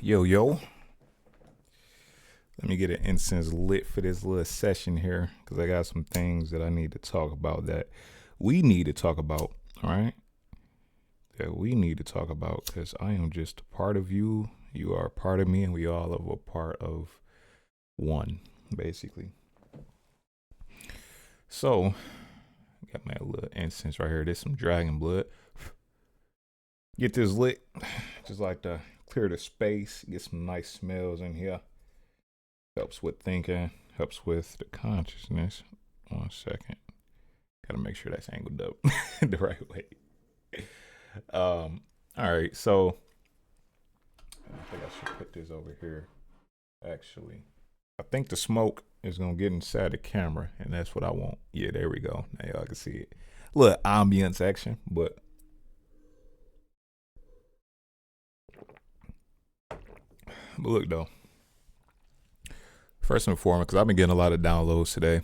Yo, yo. Let me get an incense lit for this little session here because I got some things that I need to talk about that we need to talk about. All right. That we need to talk about because I am just a part of you. You are a part of me, and we all are a part of one, basically. So, got my little incense right here. There's some dragon blood. Get this lit. Just like to clear the space, get some nice smells in here. Helps with thinking, helps with the consciousness. 1 second. Gotta make sure that's angled up the right way. All right, so I think I should put this over here. Actually, I think the smoke is gonna get inside the camera, and that's what I want. Yeah, there we go. Now y'all can see it. Look, ambience action, but look though. First and foremost, because I've been getting a lot of downloads today,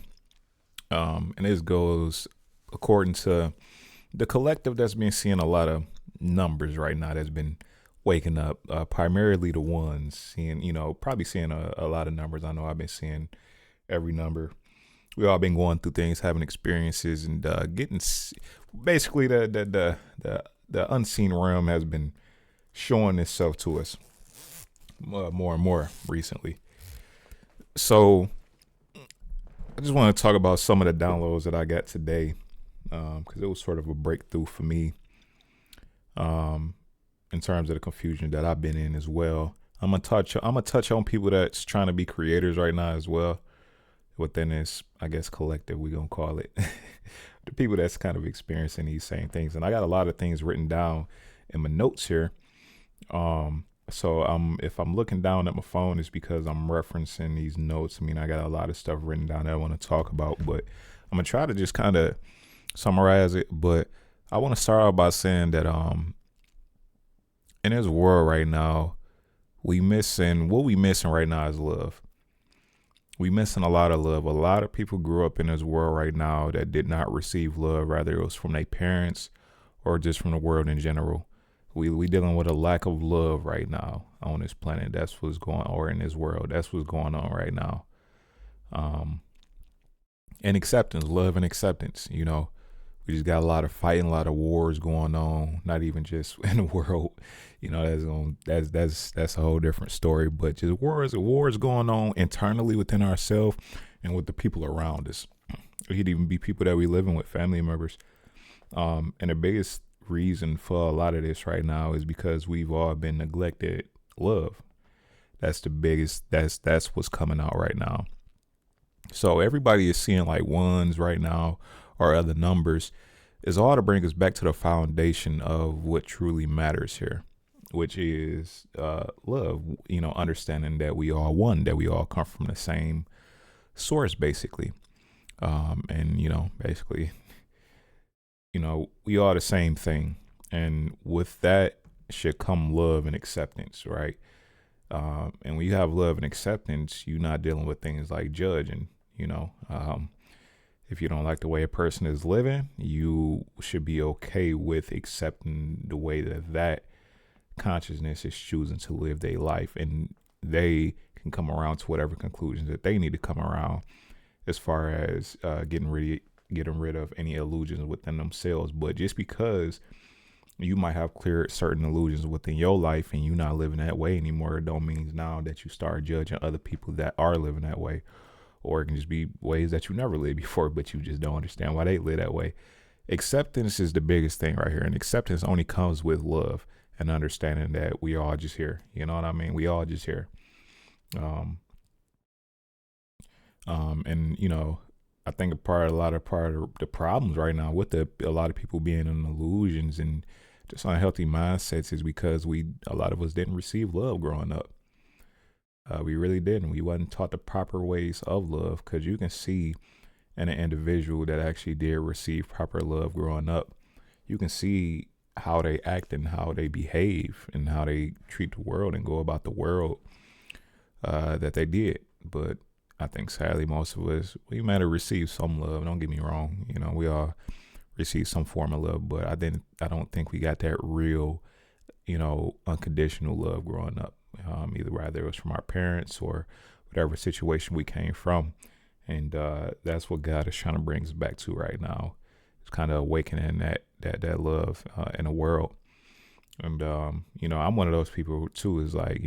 and this goes according to the collective that's been seeing a lot of numbers right now. That's been waking up, primarily the ones seeing, probably seeing a lot of numbers. I know I've been seeing every number. We all been going through things, having experiences, and getting basically the unseen realm has been showing itself to us more and more recently. So I just want to talk about some of the downloads that I got today, because it was sort of a breakthrough for me, in terms of the confusion that I've been in as well. I'm gonna touch on people that's trying to be creators right now as well within this, I guess, collective, we gonna call it. The people that's kind of experiencing these same things, and I got a lot of things written down in my notes here. So if I'm looking down at my phone, it's because I'm referencing these notes. I mean, I got a lot of stuff written down that I want to talk about, but I'm gonna try to just kind of summarize it. But I want to start out by saying that in this world right now, we missing right now is love. We missing a lot of love. A lot of people grew up in this world right now that did not receive love, rather it was from their parents or just from the world in general. We dealing with a lack of love right now on this planet. That's what's going on, or in this world. That's what's going on right now. And acceptance, love and acceptance. We just got a lot of fighting, a lot of wars going on. Not even just in the world. That's a whole different story. But just wars going on internally within ourselves and with the people around us. It could even be people that we living with, family members. And the biggest reason for a lot of this right now is because we've all been neglected love. That's the biggest. That's what's coming out right now. So everybody is seeing like ones right now or other numbers, is all to bring us back to the foundation of what truly matters here, which is love. Understanding that we all one, that we all come from the same source, basically. And basically, we are the same thing. And with that should come love and acceptance, right? And when you have love and acceptance, you're not dealing with things like judging, if you don't like the way a person is living, you should be okay with accepting the way that consciousness is choosing to live their life. And they can come around to whatever conclusions that they need to come around as far as getting rid of any illusions within themselves. But just because you might have cleared certain illusions within your life and you're not living that way anymore, it don't mean now that you start judging other people that are living that way. Or it can just be ways that you never lived before, but you just don't understand why they live that way. Acceptance is the biggest thing right here. And acceptance only comes with love and understanding that we all just here. You know what I mean? We all just here. And I think a lot of the problems right now with a lot of people being in illusions and just unhealthy mindsets is because a lot of us didn't receive love growing up. We really didn't. We wasn't taught the proper ways of love, because you can see in an individual that actually did receive proper love growing up, you can see how they act and how they behave and how they treat the world and go about the world that they did. But I think sadly most of us, we might have received some love. Don't get me wrong. We all received some form of love, but I don't think we got that real unconditional love growing up. Either rather it was from our parents or whatever situation we came from. And that's what God is trying to bring us back to right now. It's kind of awakening that love in the world. And I'm one of those people too. Is like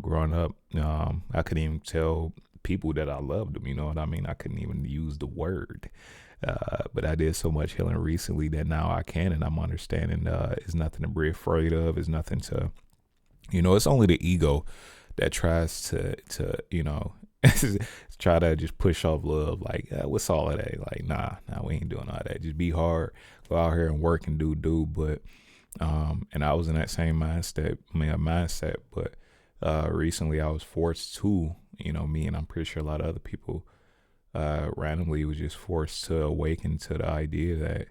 growing up, I couldn't even tell people that I loved them. You know what I mean? I couldn't even use the word. But I did so much healing recently that now I can, and I'm understanding it's nothing to be afraid of. It's nothing to, it's only the ego that tries to try to just push off love. Like, what's all of that? Like, nah, we ain't doing all that. Just be hard, go out here and work and do. But, and I was in that same mindset, but recently I was forced to, me and I'm pretty sure a lot of other people randomly was just forced to awaken to the idea that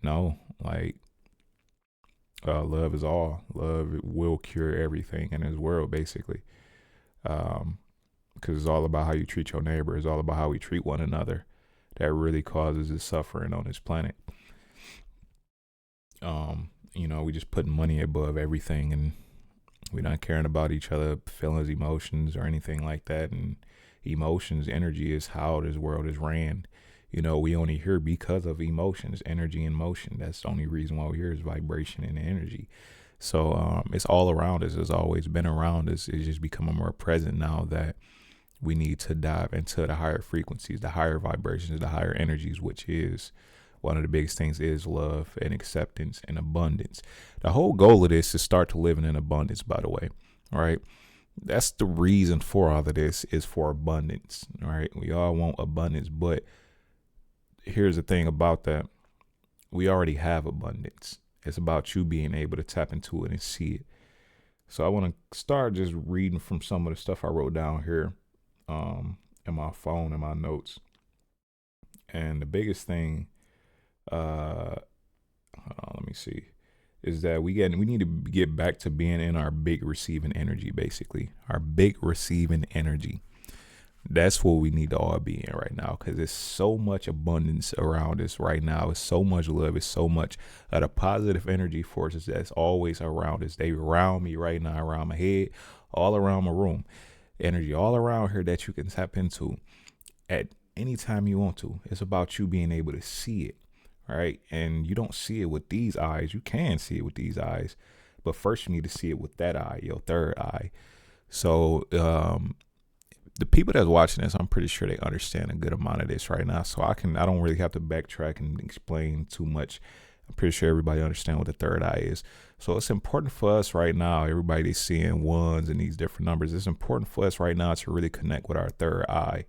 no, like, love is all. Love will cure everything in this world, basically. Because it's all about how you treat your neighbor. It's all about how we treat one another. That really causes the suffering on this planet. We just putting money above everything, and we're not caring about each other, feelings, emotions, or anything like that. And emotions, energy is how this world is ran. We only here because of emotions, energy, and motion. That's the only reason why we're here is vibration and energy. So it's all around us. It's always been around us. It's just becoming more present now that we need to dive into the higher frequencies, the higher vibrations, the higher energies, which is one of the biggest things is love and acceptance and abundance. The whole goal of this is start to live in abundance, by the way. All right. That's the reason for all of this is for abundance. All right. We all want abundance, but here's the thing about that. We already have abundance. It's about you being able to tap into it and see it. So I want to start just reading from some of the stuff I wrote down here in my phone and my notes. And the biggest thing, hold on, let me see, is that we need to get back to being in our big receiving energy, basically. Our big receiving energy. That's what we need to all be in right now, because there's so much abundance around us right now. It's so much love. It's so much of the positive energy forces that's always around us. They around me right now, around my head, all around my room. Energy all around here that you can tap into at any time you want to. It's about you being able to see it, right? And you don't see it with these eyes. You can see it with these eyes, but first you need to see it with that eye, your third eye. So, the people that's watching this, I'm pretty sure they understand a good amount of this right now. So I don't really have to backtrack and explain too much. I'm pretty sure everybody understands what the third eye is. So it's important for us right now. Everybody's seeing ones and these different numbers. It's important for us right now to really connect with our third eye,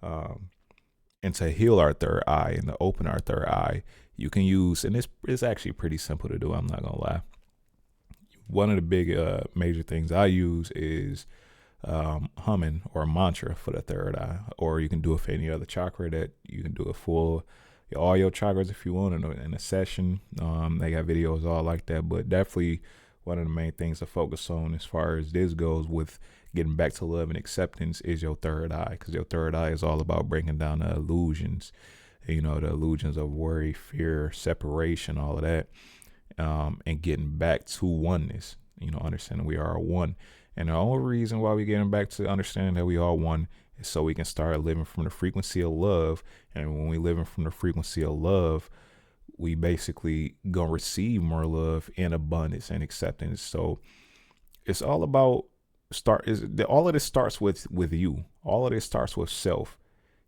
and to heal our third eye and to open our third eye. You can use, and it's actually pretty simple to do. I'm not gonna lie. One of the big major things I use is humming or a mantra for the third eye, or you can do it for any other chakra. That you can do it for all your chakras if you want in a session. They got videos all like that, but definitely one of the main things to focus on as far as this goes with getting back to love and acceptance is your third eye, because your third eye is all about breaking down the illusions, the illusions of worry, fear, separation, all of that, and getting back to oneness, understanding we are one. And the only reason why we're getting back to understanding that we are one is so we can start living from the frequency of love. And when we living from the frequency of love, we basically gonna receive more love and abundance and acceptance. So it's all about all of this starts with you. All of this starts with self.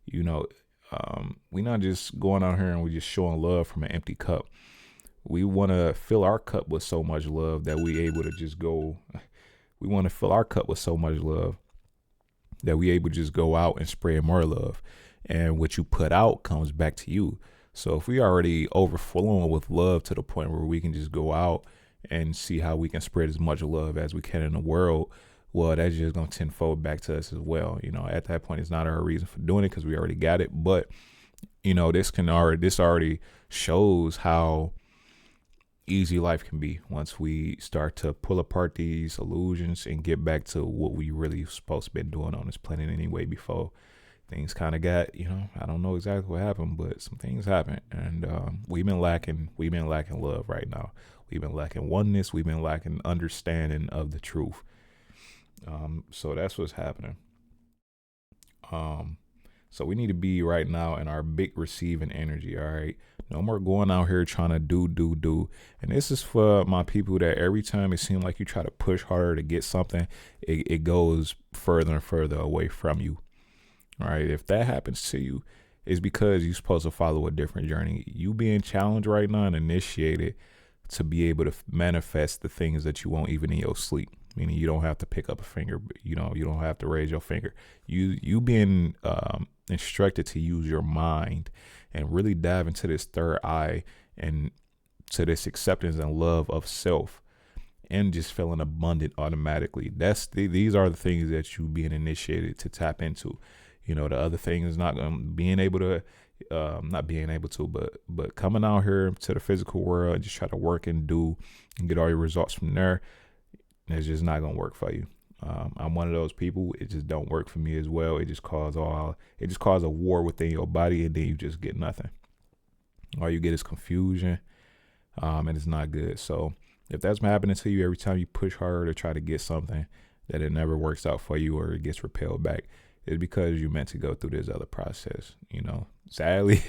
We not just going out here and we just showing love from an empty cup. We want to fill our cup with so much love that we able to just go. We want to fill our cup with so much love that we able to just go out and spread more love. And what you put out comes back to you. So if we already overflowing with love to the point where we can just go out and see how we can spread as much love as we can in the world, well, that's just going to tenfold back to us as well. At that point, it's not our reason for doing it because we already got it. But, this already shows how easy life can be once we start to pull apart these illusions and get back to what we really supposed to be doing on this planet anyway before things kind of got, I don't know exactly what happened, but some things happened, and we've been lacking love right now. We've been lacking oneness. We've been lacking understanding of the truth. So that's what's happening. Um, so we need to be right now in our big receiving energy. All right. No more going out here trying to do. And this is for my people that every time it seems like you try to push harder to get something, it goes further and further away from you. All right. If that happens to you, it's because you're supposed to follow a different journey. You being challenged right now and initiated to be able to manifest the things that you want even in your sleep. Meaning you don't have to pick up a finger, you don't have to raise your finger. You being instructed to use your mind and really dive into this third eye and to this acceptance and love of self and just feeling abundant automatically. These are the things that you being initiated to tap into. The other thing is not being able to, not being able to, but coming out here to the physical world and just try to work and do and get all your results from there. It's just not gonna work for you. I'm one of those people. It just don't work for me as well. It just cause a war within your body, and then you just get nothing. All you get is confusion, and it's not good. So if that's happening to you every time you push harder to try to get something that it never works out for you or it gets repelled back, it's because you're meant to go through this other process. Sadly,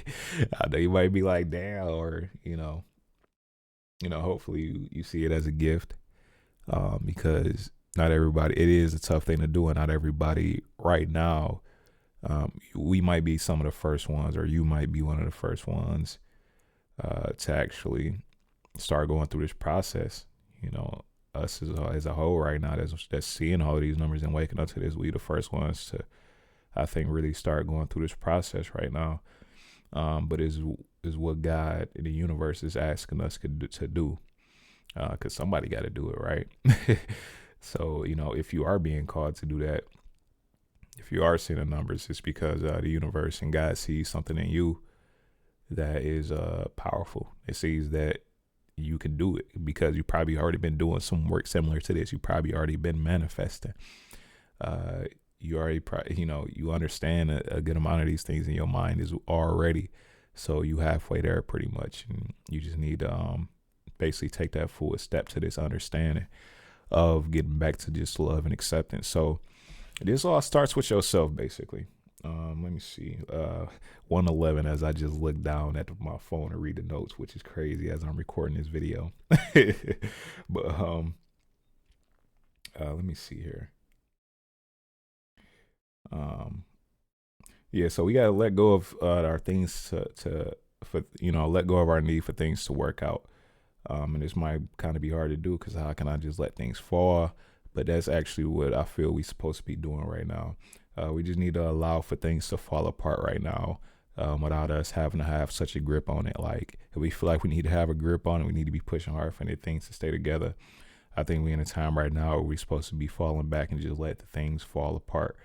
I know you might be like, damn, or hopefully you see it as a gift. Because not everybody, it is a tough thing to do, and not everybody right now, we might be some of the first ones, or you might be one of the first ones to actually start going through this process. Us as a whole right now that's seeing all of these numbers and waking up to this, we the first ones to, I think, really start going through this process right now. But is what God in the universe is asking us to do. Because somebody got to do it, right? So, if you are being called to do that, if you are seeing the numbers, it's because the universe and God sees something in you that is powerful. It sees that you can do it because you probably already been doing some work similar to this. You probably already been manifesting. You already, you understand a good amount of these things in your mind is already. So you halfway there pretty much, and you just need to basically take that full step to this understanding of getting back to just love and acceptance. So this all starts with yourself, basically. Let me see. 111 as I just look down at my phone and read the notes, which is crazy as I'm recording this video. But let me see here. Yeah, so we gotta let go of our things for let go of our need for things to work out. And this might kind of be hard to do because how can I just let things fall? But that's actually what I feel we're supposed to be doing right now. We just need to allow for things to fall apart right now without us having to have such a grip on it. Like if we feel like we need to have a grip on it, we need to be pushing hard for things to stay together. I think we're in a time right now where we're supposed to be falling back and just let the things fall apart.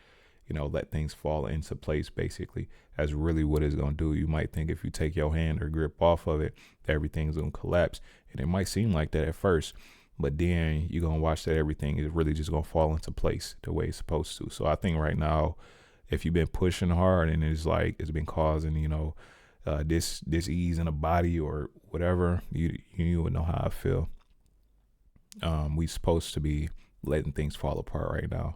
Let things fall into place, basically. That's really what it's going to do. You might think if you take your hand or grip off of it, that everything's going to collapse. And it might seem like that at first, but then you're going to watch that everything is really just going to fall into place the way it's supposed to. So I think right now, if you've been pushing hard and it's been causing, this ease in the body or whatever, you would know how I feel. We supposed to be letting things fall apart right now.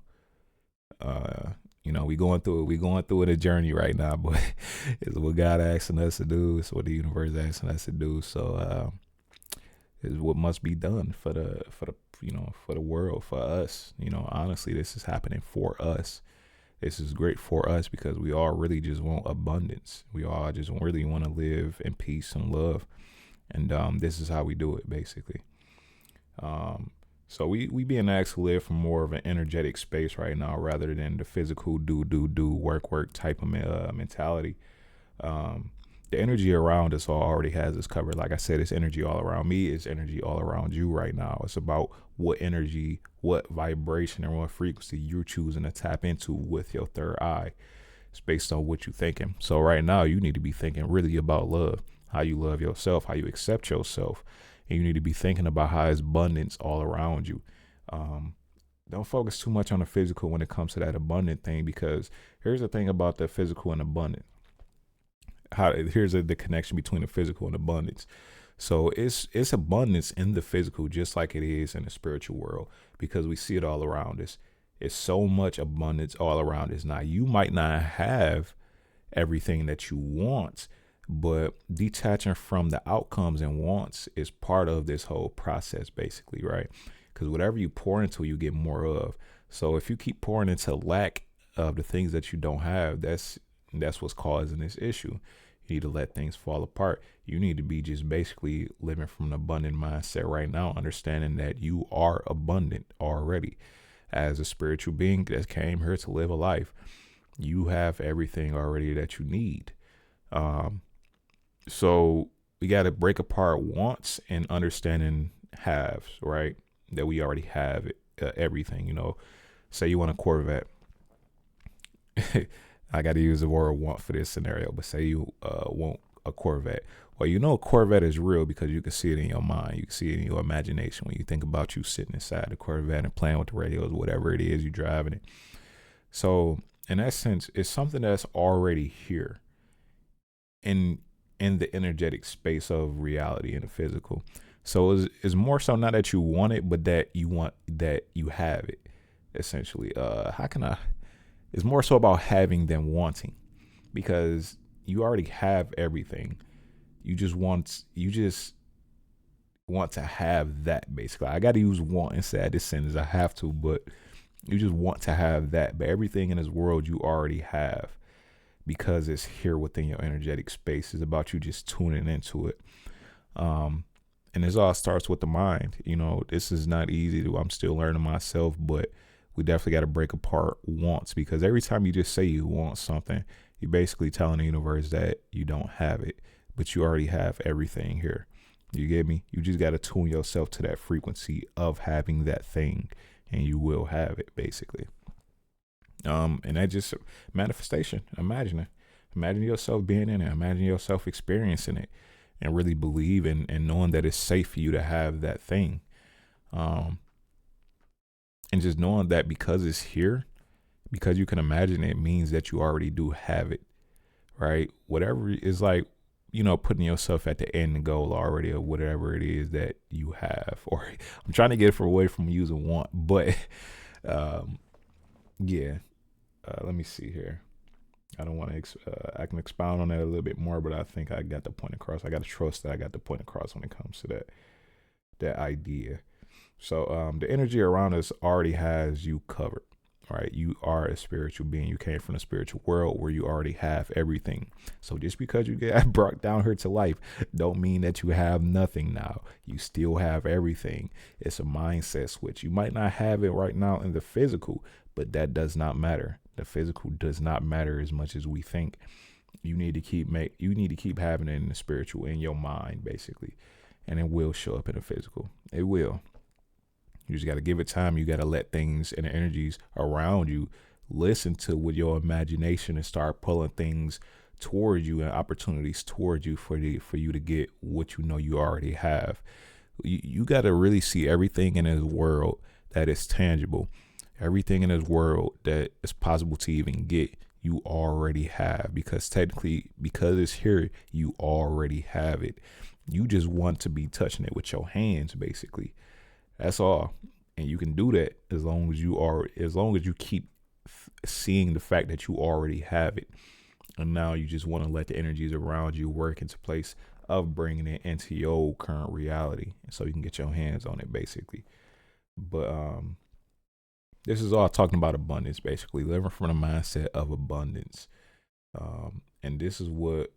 We going through a journey right now, but it's what God asking us to do. It's what the universe asking us to do. So is what must be done for the world, for us. Honestly, this is happening for us. This is great for us because we all really just want abundance. We all just really want to live in peace and love. And this is how we do it, basically. So we being asked to live from more of an energetic space right now rather than the physical do, work type of mentality. The energy around us all already has us covered. Like I said, it's energy all around me. It's energy all around you right now. It's about what energy, what vibration, and what frequency you're choosing to tap into with your third eye. It's based on what you're thinking. So right now, you need to be thinking really about love, how you love yourself, how you accept yourself. And you need to be thinking about how it's abundance all around you. don't focus too much on the physical when it comes to that abundant thing, because here's the thing about the physical and abundant. Here's the connection between the physical and abundance. So it's abundance in the physical, just like it is in the spiritual world, because we see it all around us. It's so much abundance all around us. Now, you might not have everything that you want, but detaching from the outcomes and wants is part of this whole process, basically, right? Because whatever you pour into, you get more of. So if you keep pouring into lack of the things that you don't have, that's what's causing this issue. You need to let things fall apart. You need to be just basically living from an abundant mindset right now, understanding that you are abundant already. As a spiritual being that came here to live a life, you have everything already that you need. So we got to break apart wants and understanding haves, right? That we already have everything. Say you want a Corvette. I got to use the word want for this scenario, but say you want a Corvette. Well, a Corvette is real because you can see it in your mind. You can see it in your imagination when you think about you sitting inside the Corvette and playing with the radios, whatever it is, you're driving it. So in that sense, it's something that's already here in the energetic space of reality and the physical. So it's more so not that you want it, but that you have it, essentially. It's more so about having than wanting, because you already have everything. You just want to have that, basically. I got to use want instead of this sentence. I have to, but you just want to have that. But everything in this world you already have, because it's here within your energetic space. It's about you just tuning into it. And this all starts with the mind. This is not easy. I'm still learning myself, but we definitely got to break apart wants, because every time you just say you want something, you're basically telling the universe that you don't have it, but you already have everything here. You get me? You just got to tune yourself to that frequency of having that thing, and you will have it, basically. And that just manifestation. Imagine yourself being in it. Imagine yourself experiencing it, and really believe and knowing that it's safe for you to have that thing. And just knowing that because it's here, because you can imagine it, means that you already do have it, right? Whatever is like, putting yourself at the end goal already of whatever it is that you have. Or I'm trying to get away from using want, but yeah. Let me see here. I don't want to. I can expound on that a little bit more, but I think I got the point across. I got to trust that I got the point across when it comes to that idea. So the energy around us already has you covered, right? You are a spiritual being. You came from the spiritual world where you already have everything. So just because you get brought down here to life, don't mean that you have nothing now. You still have everything. It's a mindset switch. You might not have it right now in the physical, but that does not matter. The physical does not matter as much as we think. You need to keep having it in the spiritual, in your mind, basically, and it will show up in the physical. It will. You just got to give it time. You got to let things and the energies around you listen to with your imagination and start pulling things toward you and opportunities toward you for you to get what you already have. You got to really see everything in this world that is tangible. Everything in this world that is possible to even get, you already have, because technically, because it's here, you already have it. You just want to be touching it with your hands, basically. That's all. And you can do that as long as you keep seeing the fact that you already have it. And now you just want to let the energies around you work into place of bringing it into your current reality, so you can get your hands on it, basically. But this is all talking about abundance, basically living from the mindset of abundance. And this is what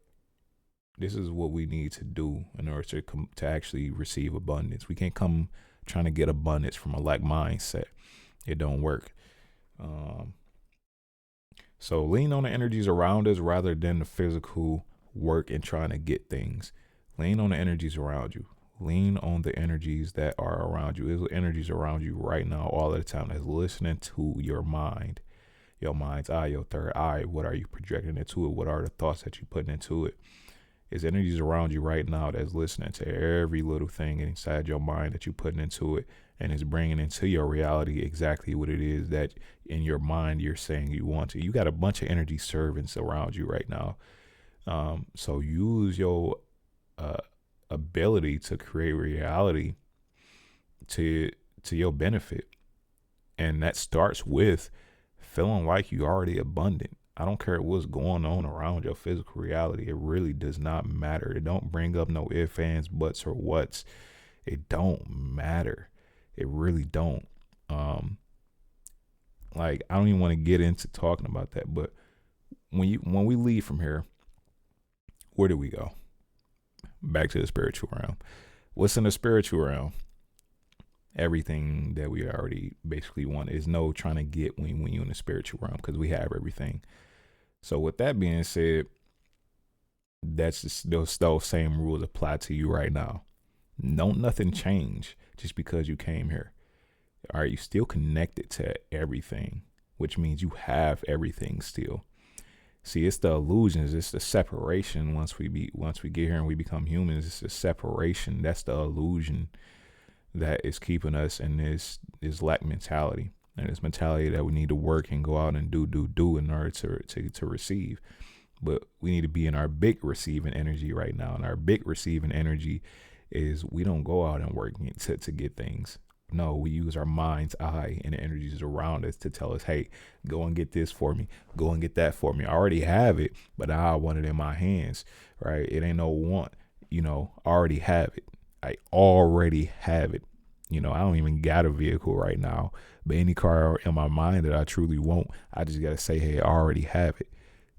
we need to do in order to actually receive abundance. We can't come trying to get abundance from a lack mindset. It don't work. So lean on the energies around us rather than the physical work and trying to get things. Lean on the energies around you. Lean on the energies that are around you. There's energies around you right now all the time that's listening to your mind. Your mind's eye, your third eye. What are you projecting into it? What are the thoughts that you're putting into it? It's energies around you right now that's listening to every little thing inside your mind that you're putting into it, and it's bringing into your reality exactly what it is that in your mind you're saying you want to. You got a bunch of energy servants around you right now. So use your uh, ability to create reality to your benefit, and that starts with feeling like you're already abundant. I don't care what's going on around your physical reality. It really does not matter. It don't bring up no ifs, ands, buts, or whats. It don't matter. It really don't. Um, like I don't even want to get into talking about that. But when we leave from here, where do we go? Back to the spiritual realm. What's in the spiritual realm? Everything that we already basically want. Is no trying to get when you're in the spiritual realm, because we have everything. So with that being said, that's just, those same rules apply to you right now. Don't nothing change just because you came here. All right, you still connected to everything, which means you have everything still. See, it's the illusions, it's the separation. Once we get here and we become humans, it's the separation. That's the illusion that is keeping us in this lack mentality, and this mentality that we need to work and go out and do in order to receive. But we need to be in our big receiving energy right now, and our big receiving energy is we don't go out and work to get things. No, we use our mind's eye and the energies around us to tell us, hey, go and get this for me. Go and get that for me. I already have it, but I want it in my hands, right? It ain't no want, I already have it. I already have it. I don't even got a vehicle right now, but any car in my mind that I truly want, I just got to say, hey, I already have it.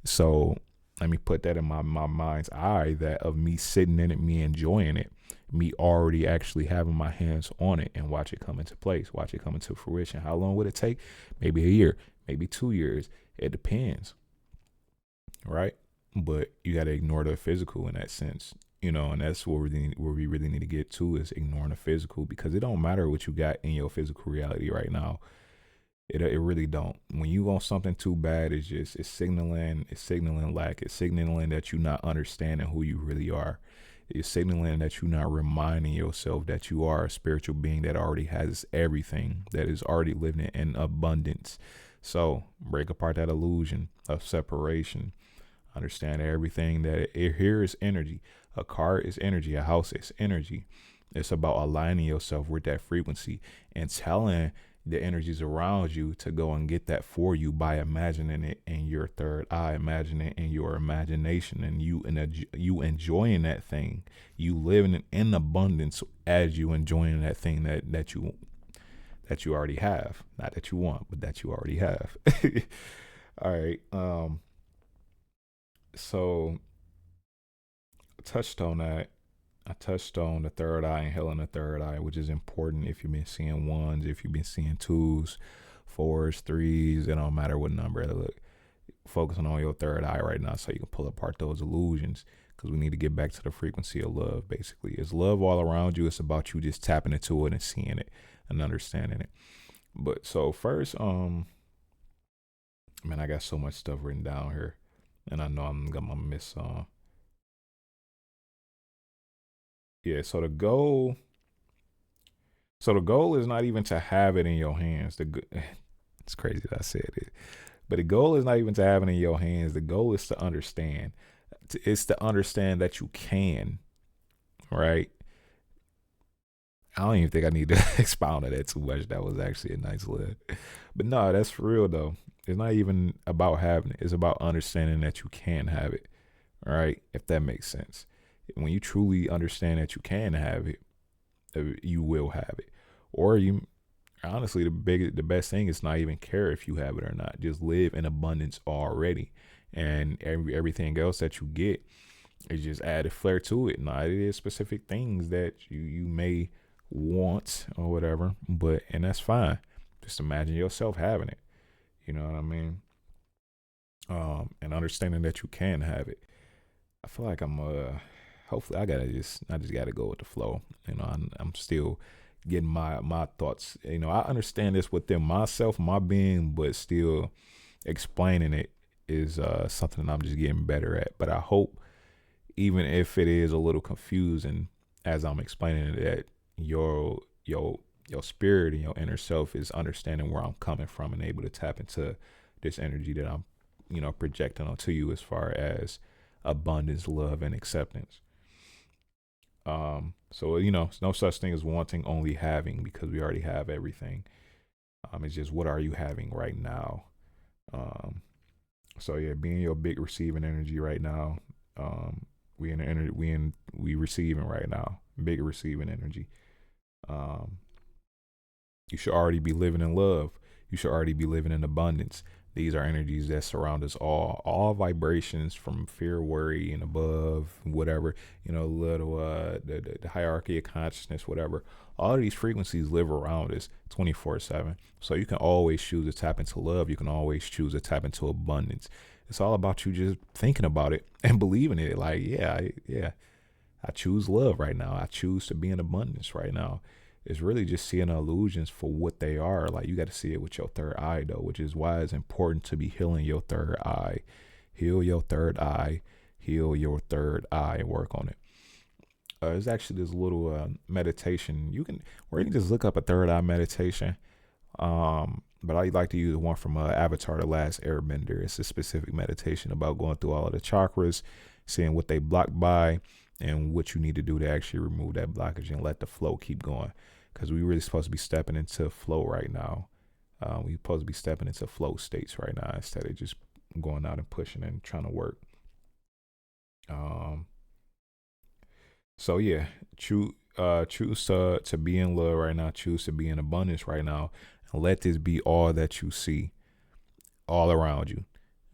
So let me put that in my mind's eye, that of me sitting in it, me enjoying it, me already actually having my hands on it, and watch it come into place, watch it come into fruition. How long would it take? Maybe a year, maybe 2 years. It depends, right? But you got to ignore the physical in that sense, and that's where we really need to get to, is ignoring the physical, because it don't matter what you got in your physical reality right now. It really don't. When you want something too bad, it's signaling lack. It's signaling that you're not understanding who you really are. It's signaling that you're not reminding yourself that you are a spiritual being that already has everything, that is already living in abundance. So break apart that illusion of separation. Understand everything that here is energy. A car is energy. A house is energy. It's about aligning yourself with that frequency and telling the energies around you to go and get that for you by imagining it in your third eye, imagining it in your imagination, and you enjoying that thing, you living in abundance as you enjoying that thing that you already have, not that you want, but that you already have. All right. So I touched on that. I touched on the third eye and healing the third eye, which is important if you've been seeing ones, if you've been seeing twos, fours, threes, it don't matter what number. Look, focusing on your third eye right now so you can pull apart those illusions, because we need to get back to the frequency of love. Basically, it's love all around you. It's about you just tapping into it and seeing it and understanding it. But so first, man, I got so much stuff written down here, and I know I'm gonna miss some. Yeah, so the goal is not even to have it in your hands. It's crazy that I said it, but the goal is not even to have it in your hands. The goal is to understand. It's to understand that you can, right? I don't even think I need to expound on that too much. That was actually a nice little, but no, that's for real though. It's not even about having it. It's about understanding that you can have it, right? If that makes sense. When you truly understand that you can have it, you will have it. Or you honestly, the best thing is not even care if you have it or not. Just live in abundance already, and everything else that you get is just add a flair to it. Now it is specific things that you may want or whatever, and that's fine. Just imagine yourself having it. You know what I mean? And understanding that you can have it. I feel like hopefully I just gotta go with the flow. I'm still getting my thoughts. I understand this within myself, my being, but still explaining it is something that I'm just getting better at. But I hope even if it is a little confusing as I'm explaining it, that your spirit and your inner self is understanding where I'm coming from and able to tap into this energy that I'm, projecting onto you as far as abundance, love, and acceptance. So it's no such thing as wanting, only having, because we already have everything. It's just what are you having right now? Um, so yeah, being your big receiving energy right now. We in the energy, we receiving right now, big receiving energy. Um, you should already be living in love. You should already be living in abundance. These are energies that surround us all vibrations from fear, worry, and above, whatever, little, the hierarchy of consciousness, whatever. All of these frequencies live around us 24/7. So you can always choose to tap into love. You can always choose to tap into abundance. It's all about you just thinking about it and believing it. Like, yeah, I choose love right now. I choose to be in abundance right now. It's really just seeing illusions for what they are. Like, you got to see it with your third eye, though, which is why it's important to be healing your third eye. Heal your third eye. Heal your third eye and work on it. There's actually this little meditation where you can just look up a third eye meditation. But I like to use one from Avatar: The Last Airbender. It's a specific meditation about going through all of the chakras, seeing what they blocked by, and what you need to do to actually remove that blockage and let the flow keep going. Because we really supposed to be stepping into flow right now. We supposed to be stepping into flow states right now instead of just going out and pushing and trying to work. So yeah, choose to be in love right now. Choose to be in abundance right now, and let this be all that you see, all around you.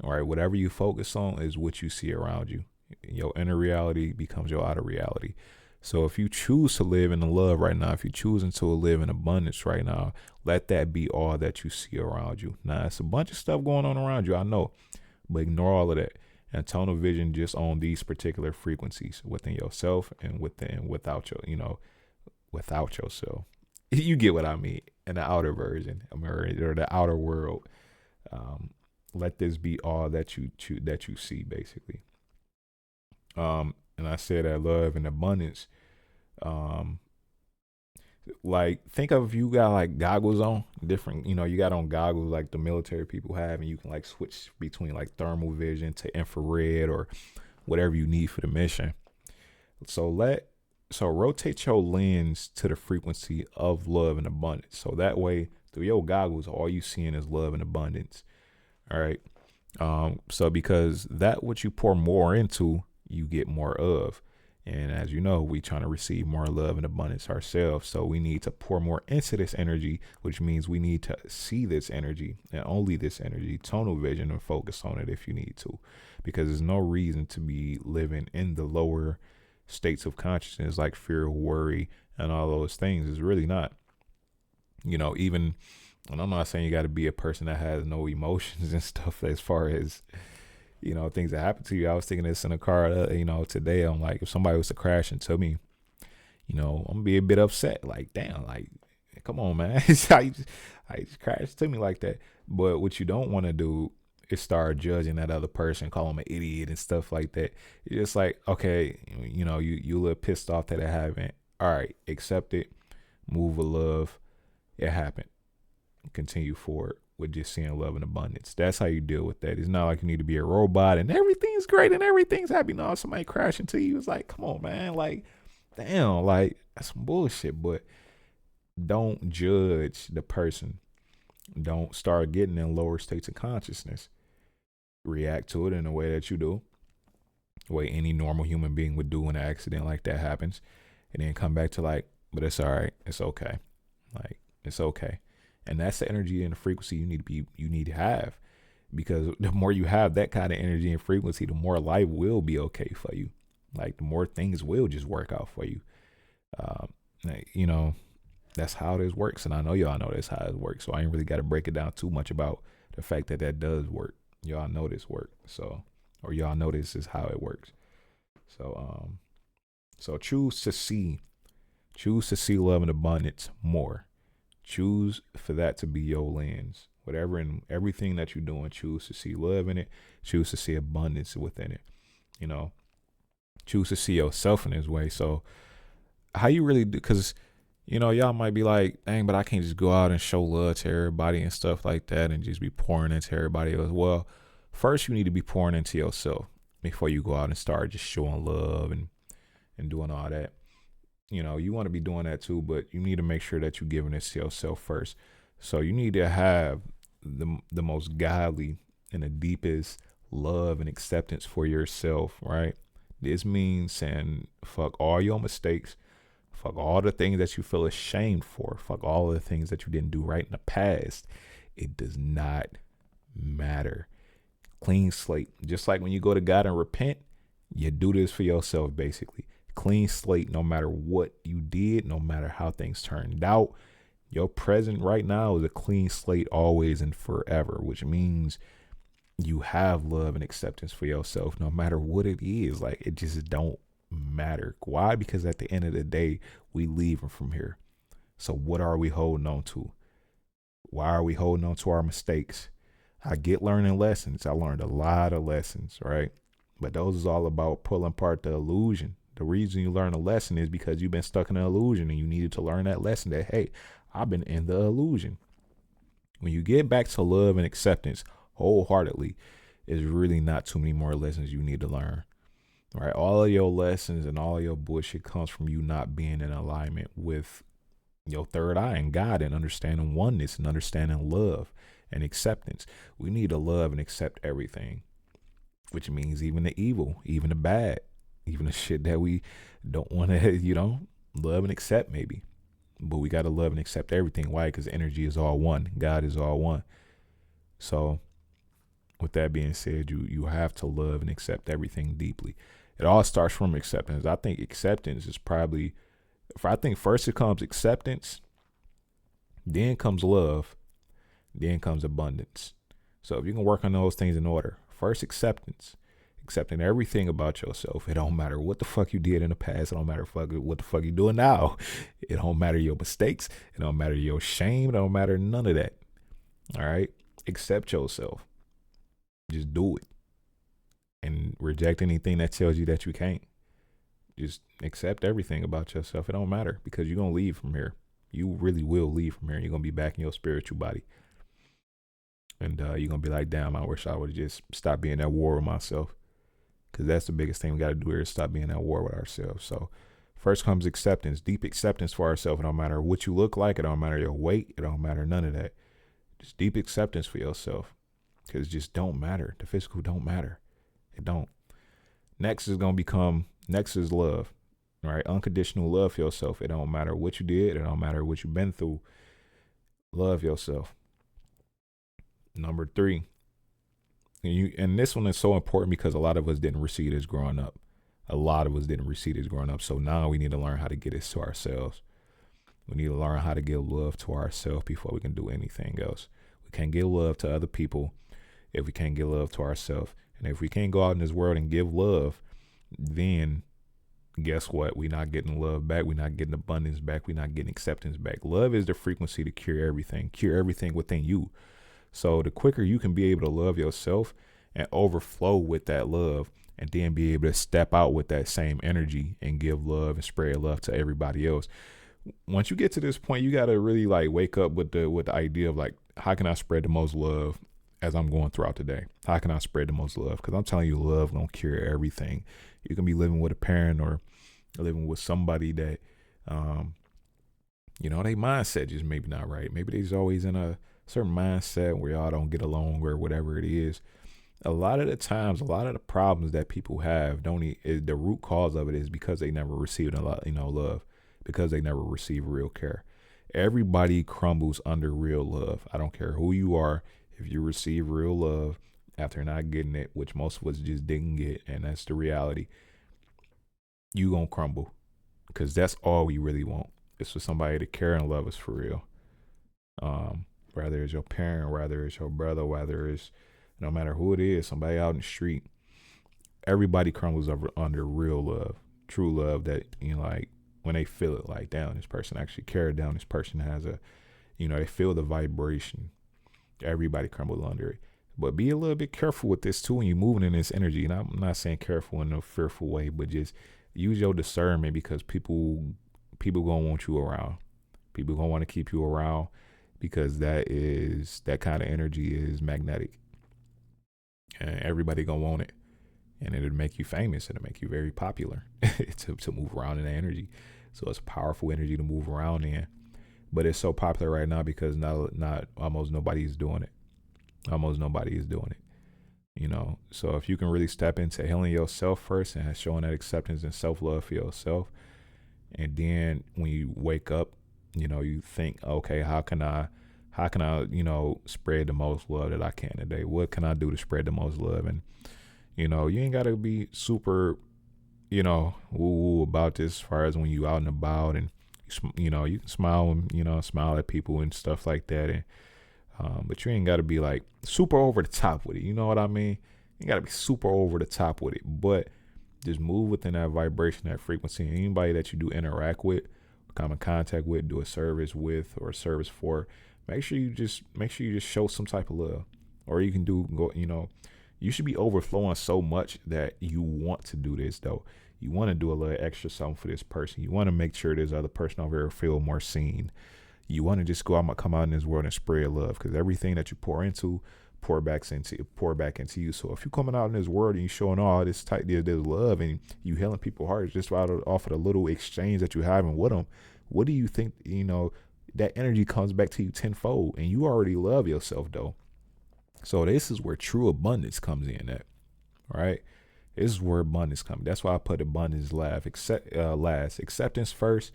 All right, whatever you focus on is what you see around you. Your inner reality becomes your outer reality. So if you choose to live in the love right now, if you're choosing to live in abundance right now, let that be all that you see around you. Now, it's a bunch of stuff going on around you, I know, but ignore all of that and tunnel vision just on these particular frequencies within yourself and without without yourself. You get what I mean. In the outer version, or the outer world. Let this be all that you see, basically. And I said that love and abundance. Um, like, think of, you got like goggles on, different, you got on goggles like the military people have, and you can like switch between like thermal vision to infrared or whatever you need for the mission. So rotate your lens to the frequency of love and abundance. So that way, through your goggles, all you seeing is love and abundance. All right. So because that what you pour more into, you get more of. And as you know, we trying to receive more love and abundance ourselves. So we need to pour more into this energy, which means we need to see this energy and only this energy, tunnel vision, and focus on it if you need to, because there's no reason to be living in the lower states of consciousness like fear, worry, and all those things. It's really not, even, and I'm not saying you got to be a person that has no emotions and stuff as far as, things that happen to you. I was thinking this in a car, today. I'm like, if somebody was to crash into me, I'm gonna be a bit upset. Like, damn, like, come on, man. I just crashed to me like that. But what you don't want to do is start judging that other person, call them an idiot and stuff like that. It's just like, okay, you a little pissed off that it happened. All right, accept it, move with love. It happened. Continue forward with just seeing love and abundance. That's how you deal with that. It's not like you need to be a robot and everything's great and everything's happy. No, somebody crashing to you. It's like, come on, man. Like, damn, like, that's some bullshit. But don't judge the person. Don't start getting in lower states of consciousness. React to it in the way that you do, the way any normal human being would do when an accident like that happens. And then come back to like, but it's all right. It's okay. Like, it's okay. And that's the energy and the frequency you need to have, because the more you have that kind of energy and frequency, the more life will be okay for you. Like, the more things will just work out for you. Um, that's how this works. And I know y'all know that's how it works. So I ain't really got to break it down too much about the fact that that does work. Y'all know this work. So, or y'all know this is how it works. So choose to see love and abundance more. Choose for that to be your lens. Whatever and everything that you're doing, choose to see love in it. Choose to see abundance within it. Choose to see yourself in this way. So how you really do? Because y'all might be like, dang, but I can't just go out and show love to everybody and stuff like that and just be pouring into everybody else. Well, first you need to be pouring into yourself before you go out and start just showing love and doing all that. You want to be doing that too, but you need to make sure that you're giving this to yourself first. So you need to have the most godly and the deepest love and acceptance for yourself, right? This means saying fuck all your mistakes, fuck all the things that you feel ashamed for, fuck all the things that you didn't do right in the past. It does not matter. Clean slate. Just like when you go to God and repent, you do this for yourself basically. Clean slate, no matter what you did, no matter how things turned out. Your present right now is a clean slate always and forever, which means you have love and acceptance for yourself no matter what it is. Like, it just don't matter. Why? Because at the end of the day, we leaving from here. So what are we holding on to? Why are we holding on to our mistakes? I get learning lessons. I learned a lot of lessons, right? But those is all about pulling apart the illusion. The reason you learn a lesson is because you've been stuck in an illusion and you needed to learn that lesson that, hey, I've been in the illusion. When you get back to love and acceptance wholeheartedly, there's really not too many more lessons you need to learn. Right? All of your lessons and all of your bullshit comes from you not being in alignment with your third eye and God and understanding oneness and understanding love and acceptance. We need to love and accept everything, which means even the evil, even the bad, even the shit that we don't want to, love and accept maybe. But we got to love and accept everything. Why? Because energy is all one. God is all one. So with that being said, you have to love and accept everything deeply. It all starts from acceptance. I think acceptance is probably, I think first it comes acceptance, then comes love, then comes abundance. So if you can work on those things in order, first acceptance, accepting everything about yourself. It don't matter what the fuck you did in the past. It don't matter what the fuck you doing now. It don't matter your mistakes. It don't matter your shame. It don't matter none of that. All right. Accept yourself. Just do it. And reject anything that tells you that you can't. Just accept everything about yourself. It don't matter because you're going to leave from here. You really will leave from here. You're going to be back in your spiritual body. And you're going to be like, damn, I wish I would have just stopped being at war with myself. Because that's the biggest thing we got to do here is stop being at war with ourselves. So first comes acceptance, deep acceptance for ourselves. It don't matter what you look like. It don't matter your weight. It don't matter none of that. Just deep acceptance for yourself. Because it just don't matter. The physical don't matter. It don't. Next is love. All right. Unconditional love for yourself. It don't matter what you did. It don't matter what you've been through. Love yourself. Number 3. And this one is so important because a lot of us didn't receive this growing up. So now we need to learn how to get this to ourselves. We need to learn how to give love to ourselves before we can do anything else. We can't give love to other people if we can't give love to ourselves. And if we can't go out in this world and give love, then guess what? We're not getting love back. We're not getting abundance back. We're not getting acceptance back. Love is the frequency to cure everything within you. So the quicker you can be able to love yourself and overflow with that love and then be able to step out with that same energy and give love and spread love to everybody else. Once you get to this point, you got to really like wake up with the idea of like, how can I spread the most love as I'm going throughout the day? How can I spread the most love? Because I'm telling you, love gonna cure everything. You can be living with a parent or living with somebody that, their mindset just maybe not right. Maybe they're always in a certain mindset where y'all don't get along or whatever it is. A lot of the times, a lot of the problems that people have the root cause of it is because they never received a lot, love, because they never received real care. Everybody crumbles under real love. I don't care who you are. If you receive real love after not getting it, which most of us just didn't get, and that's the reality, you gonna crumble because that's all we really want. It's for somebody to care and love us for real. Whether it's your parent, whether it's your brother, whether it's no matter who it is, somebody out in the street, everybody crumbles under real love, true love that, like when they feel it, like, damn, this person actually cared, down, this person has they feel the vibration. Everybody crumbles under it. But be a little bit careful with this too when you're moving in this energy. And I'm not saying careful in a fearful way, but just use your discernment, because people gonna want you around. People gonna want to keep you around, because that kind of energy is magnetic, and everybody gonna want it, and it'll make you famous. It'll make you very popular to move around in that energy. So it's a powerful energy to move around in. But it's so popular right now because not almost nobody is doing it. Almost nobody is doing it. So if you can really step into healing yourself first and showing that acceptance and self-love for yourself, and then when you wake up, you think, okay, how can I spread the most love that I can today? What can I do to spread the most love? And you ain't gotta be super woo about this as far as when you out and about, and you can smile and smile at people and stuff like that. And but you ain't got to be like super over the top with it. You know what I mean? You got to be super over the top with it, but just move within that vibration, that frequency. And anybody that you do interact with, come in contact with, do a service with, or a service for, make sure you just show some type of love. Or you can you should be overflowing so much that you want to do this though. You want to do a little extra something for this person. You want to make sure this other person over here feel more seen. You want to just come out in this world and spread love, because everything that you pour back into you. So if you're coming out in this world and you showing all this there's love, and you healing people's hearts just off of the little exchange that you're having with them, what do you think? That energy comes back to you tenfold, and you already love yourself though. So this is where true abundance comes in at, right? This is where abundance comes. That's why I put abundance last. Acceptance first,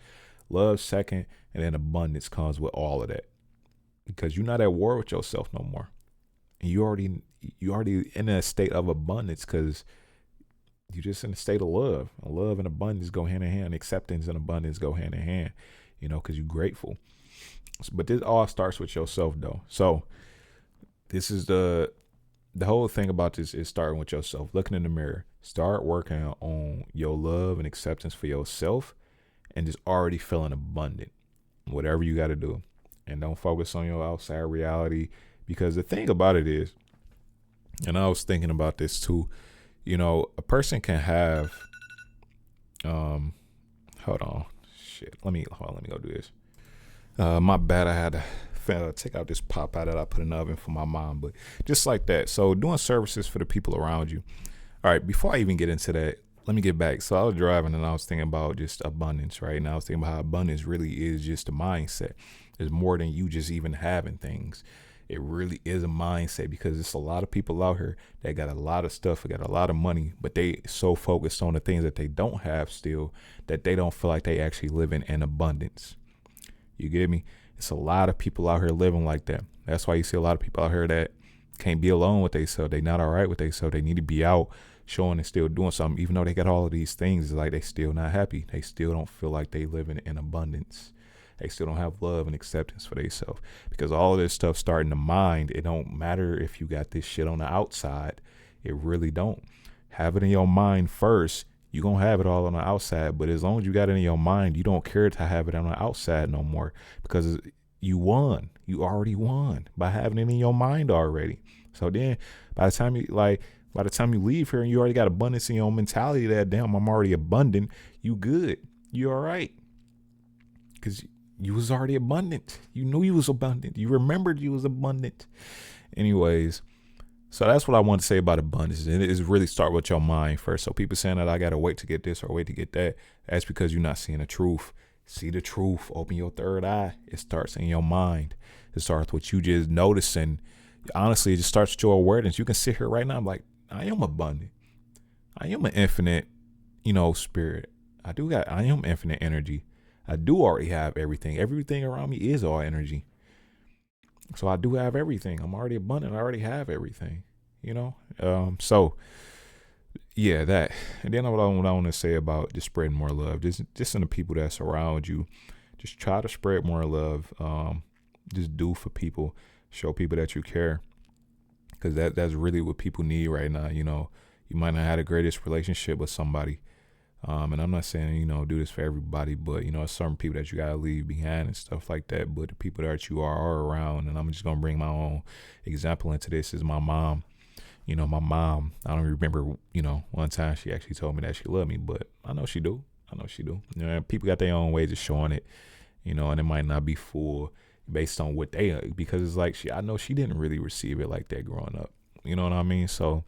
love second, and then abundance comes with all of that. Because you're not at war with yourself no more. And you already in a state of abundance, because you're just in a state of love. Love and abundance go hand in hand. Acceptance and abundance go hand in hand, because you're grateful. But this all starts with yourself though. So this is the whole thing about this is starting with yourself, looking in the mirror. Start working on your love and acceptance for yourself, and just already feeling abundant, whatever you got to do. And don't focus on your outside reality, because the thing about it is, and I was thinking about this too, a person can have, hold on, let me go do this. My bad, I had to take out this pop out that I put in the oven for my mom, but just like that. So doing services for the people around you. All right, before I even get into that, let me get back. So I was driving and I was thinking about just abundance, right? And I was thinking about how abundance really is just a mindset. It's more than you just even having things. It really is a mindset, because it's a lot of people out here that got a lot of stuff, got a lot of money, but they so focused on the things that they don't have still, that they don't feel like they actually living in abundance. You get me? It's a lot of people out here living like that. That's why you see a lot of people out here that can't be alone with themselves. They not all right with themselves. They need to be out showing and still doing something, even though they got all of these things. It's like they still not happy. They still don't feel like they living in abundance. They still don't have love and acceptance for themselves, because all of this stuff starting to mind. It don't matter if you got this shit on the outside. It really don't. Have it in your mind first. You're going to have it all on the outside, but as long as you got it in your mind, you don't care to have it on the outside no more, because you won. You already won by having it in your mind already. So then by the time you leave here and you already got abundance in your mentality that, damn, I'm already abundant, you good. You all right. Because you was already abundant. You knew you was abundant. You remembered you was abundant. Anyways, so that's what I want to say about abundance. And it is really start with your mind first. So people saying that I got to wait to get this or wait to get that, that's because you're not seeing the truth. See the truth. Open your third eye. It starts in your mind. It starts with you just noticing. Honestly, it just starts with your awareness. You can sit here right now like, I am abundant. I am an infinite, spirit. I am infinite energy. I do already have everything. Everything around me is all energy. So I do have everything. I'm already abundant. I already have everything, So yeah, that. And then what I want to say about just spreading more love, just in the people that surround you, just try to spread more love. Just do for people, show people that you care, because that's really what people need right now. You might not have the greatest relationship with somebody, And I'm not saying, do this for everybody, but, certain people that you got to leave behind and stuff like that. But the people that you are around, and I'm just going to bring my own example into this, is my mom. My mom, I don't remember, one time she actually told me that she loved me, but I know she do. I know she do. People got their own ways of showing it, and it might not be full based on what they, because it's like, I know she didn't really receive it like that growing up. You know what I mean? So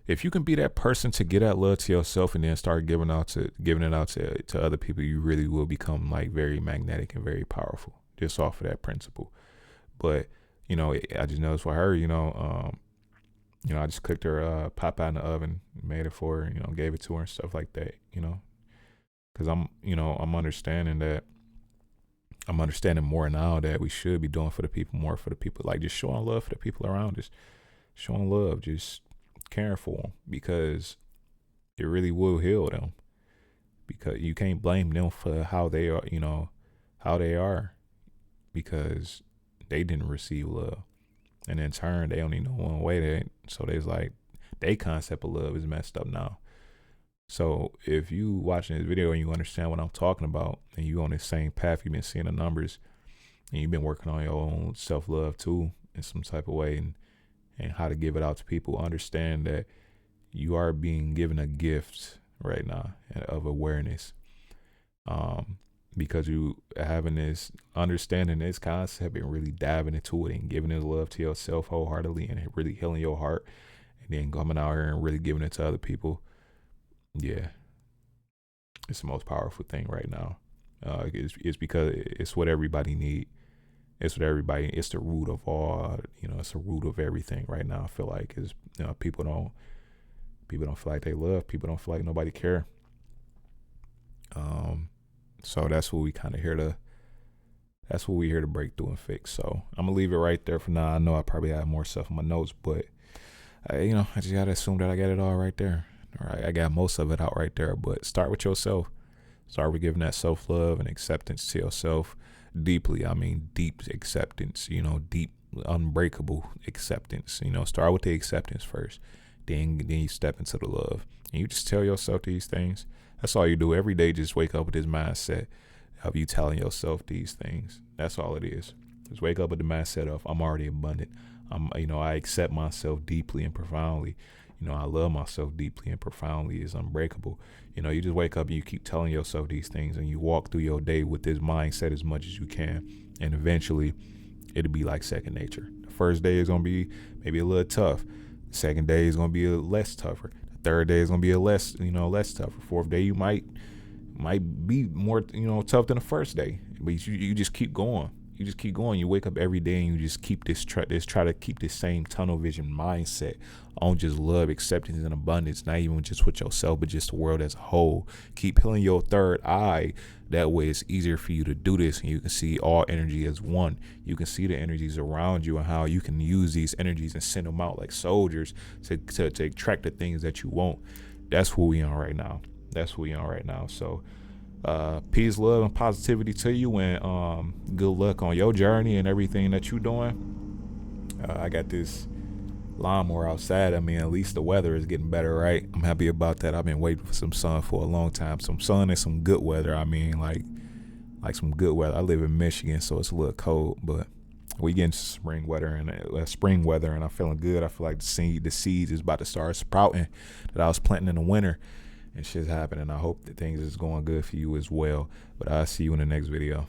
if you can be that person to get that love to yourself and then start giving it out to other people, you really will become like very magnetic and very powerful just off of that principle. But, I just noticed for her, I just cooked her pop out in the oven, made it for her, gave it to her and stuff like that, because I'm understanding that. I'm understanding more now that we should be doing for the people, more for the people, like just showing love for the people around us, showing love, just caring for them, because it really will heal them. Because you can't blame them for how they are, how they are, because they didn't receive love. And in turn, they only know one way. So there's like, their concept of love is messed up now. So if you watching this video and you understand what I'm talking about, and you on the same path, you've been seeing the numbers, and you've been working on your own self-love too in some type of way, and how to give it out to people, understand that you are being given a gift right now of awareness. Because you having this understanding this concept and really diving into it and giving it love to yourself wholeheartedly and really healing your heart, and then coming out here and really giving it to other people. Yeah, it's the most powerful thing right now. It's because it's what everybody need. It's what everybody. It's the root of all. It's the root of everything right now. I feel like is people don't feel like they love. People don't feel like nobody care. So that's what we kind of here to. That's what we here to break through and fix. So I'm gonna leave it right there for now. I know I probably have more stuff in my notes, but I just gotta assume that I got it all right there. All right, I got most of it out right there. But start with yourself. Start with giving that self-love and acceptance to yourself deeply. I mean, deep acceptance. Deep, unbreakable acceptance. Start with the acceptance first. Then you step into the love, and you just tell yourself these things. That's all you do every day. Just wake up with this mindset of you telling yourself these things. That's all it is. Just wake up with the mindset of I'm already abundant. I accept myself deeply and profoundly. I love myself deeply and profoundly. It's unbreakable. You just wake up and you keep telling yourself these things, and you walk through your day with this mindset as much as you can. And eventually it'll be like second nature. The first day is going to be maybe a little tough. The second day is going to be a less tougher. The third day is going to be a less tougher. Fourth day, you might be more, tough than the first day, but you just keep going. You just keep going. You wake up every day and you just keep try to keep this same tunnel vision mindset on just love, acceptance, and abundance. Not even just with yourself, but just the world as a whole. Keep healing your third eye. That way it's easier for you to do this, and you can see all energy as one. You can see the energies around you and how you can use these energies and send them out like soldiers to attract the things that you want. That's who we on right now. So peace, love, and positivity to you, and good luck on your journey and everything that you're doing. I got this lawnmower outside. I mean, at least the weather is getting better, right? I'm happy about that. I've been waiting for some sun for a long time. Some sun and some good weather. I mean, like some good weather. I live in Michigan, so it's a little cold, but we getting spring weather, and I'm feeling good. I feel like the seeds is about to start sprouting that I was planting in the winter. And shit's happening. I hope that things is going good for you as well. But I'll see you in the next video.